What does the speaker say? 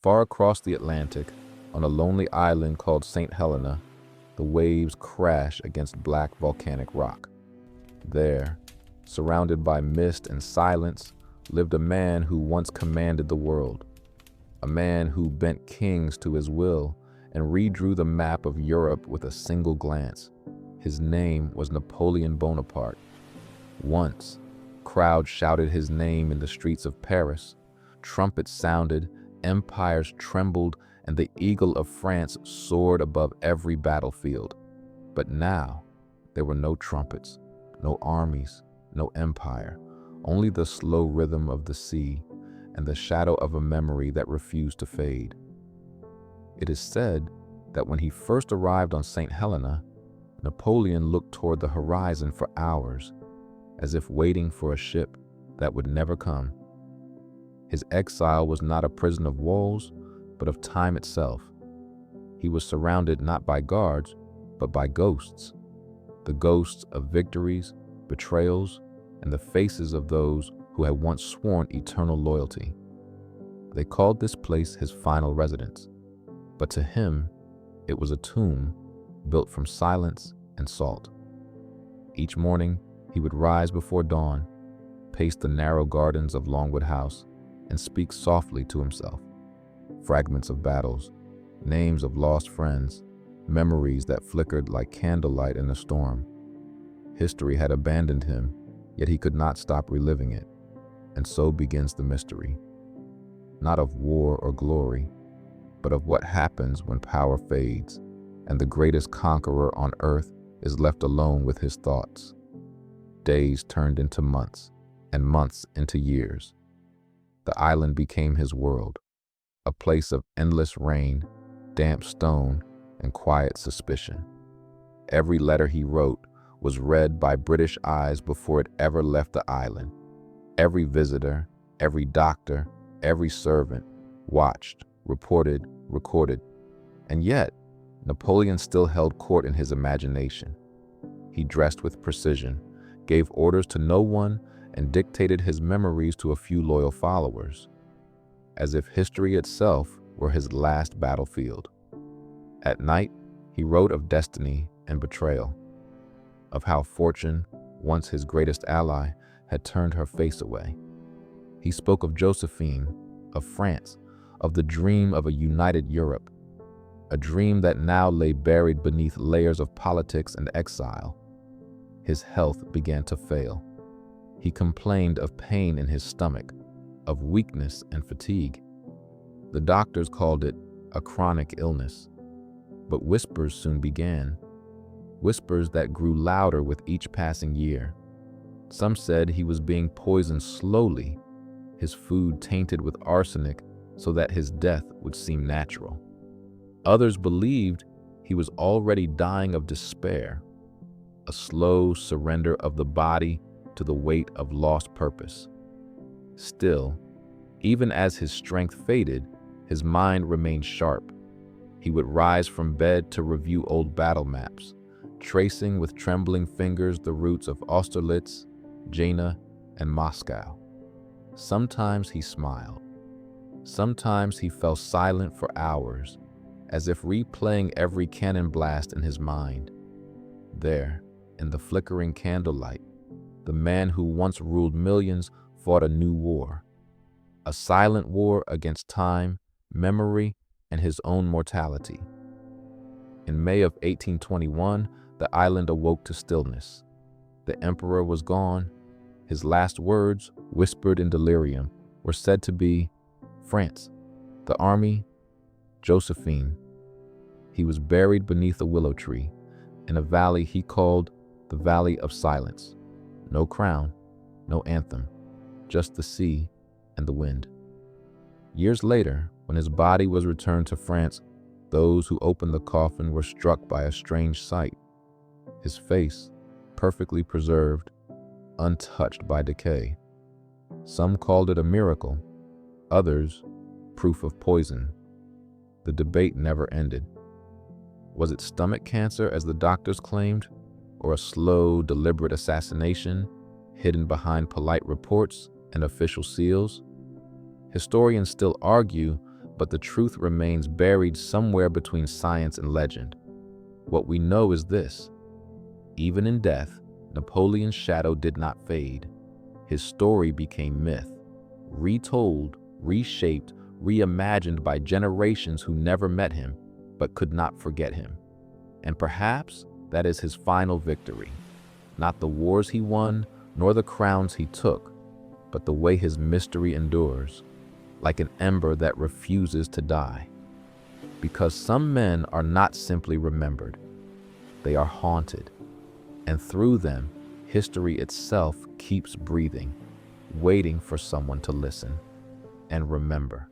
Far across the Atlantic, on a lonely island called Saint Helena, the waves crash against black volcanic rock. There, surrounded by mist and silence, lived a man who once commanded the world, a man who bent kings to his will and redrew the map of Europe with a single glance. His name was Napoleon Bonaparte. Once, crowds shouted his name in the streets of Paris. Trumpets sounded, empires trembled, and the eagle of France soared above every battlefield. But now, there were no trumpets, no armies, no empire, only the slow rhythm of the sea and the shadow of a memory that refused to fade. It is said that when he first arrived on St. Helena, Napoleon looked toward the horizon for hours, as if waiting for a ship that would never come. His exile was not a prison of walls, but of time itself. He was surrounded not by guards, but by ghosts, the ghosts of victories, betrayals, and the faces of those who had once sworn eternal loyalty. They called this place his final residence, but to him, it was a tomb built from silence and salt. Each morning, he would rise before dawn, pace the narrow gardens of Longwood House, and speak softly to himself. Fragments of battles, names of lost friends, memories that flickered like candlelight in a storm. History had abandoned him, yet he could not stop reliving it. And so begins the mystery, not of war or glory, but of what happens when power fades and the greatest conqueror on earth is left alone with his thoughts. Days turned into months, and months into years. The island became his world, a place of endless rain, damp stone, and quiet suspicion. Every letter he wrote was read by British eyes before it ever left the island. Every visitor, every doctor, every servant watched, reported, recorded. And yet, Napoleon still held court in his imagination. He dressed with precision, gave orders to no one, and dictated his memories to a few loyal followers, as if history itself were his last battlefield. At night, he wrote of destiny and betrayal, of how fortune, once his greatest ally, had turned her face away. He spoke of Josephine, of France, of the dream of a united Europe, a dream that now lay buried beneath layers of politics and exile. His health began to fail. He complained of pain in his stomach, of weakness and fatigue. The doctors called it a chronic illness. But whispers soon began, whispers that grew louder with each passing year. Some said he was being poisoned slowly, his food tainted with arsenic so that his death would seem natural. Others believed he was already dying of despair, a slow surrender of the body to the weight of lost purpose. Still, even as his strength faded, his mind remained sharp. He would rise from bed to review old battle maps, tracing with trembling fingers the routes of Austerlitz, Jena, and Moscow. Sometimes he smiled. Sometimes he fell silent for hours, as if replaying every cannon blast in his mind. There, in the flickering candlelight, the man who once ruled millions fought a new war, a silent war against time, memory, and his own mortality. In May of 1821, the island awoke to stillness. The emperor was gone. His last words, whispered in delirium, were said to be, "France, the army, Josephine." He was buried beneath a willow tree, in a valley he called the Valley of Silence. No crown, no anthem, just the sea and the wind. Years later, when his body was returned to France, those who opened the coffin were struck by a strange sight. His face, perfectly preserved, untouched by decay. Some called it a miracle, others, proof of poison. The debate never ended. Was it stomach cancer, as the doctors claimed, or a slow, deliberate assassination hidden behind polite reports and official seals? Historians still argue, but the truth remains buried somewhere between science and legend. What we know is this: even in death, Napoleon's shadow did not fade. His story became myth, retold, reshaped, reimagined by generations who never met him but could not forget him. And perhaps that is his final victory. Not the wars he won, nor the crowns he took, but the way his mystery endures, like an ember that refuses to die. Because some men are not simply remembered, they are haunted. And through them, history itself keeps breathing, waiting for someone to listen and remember.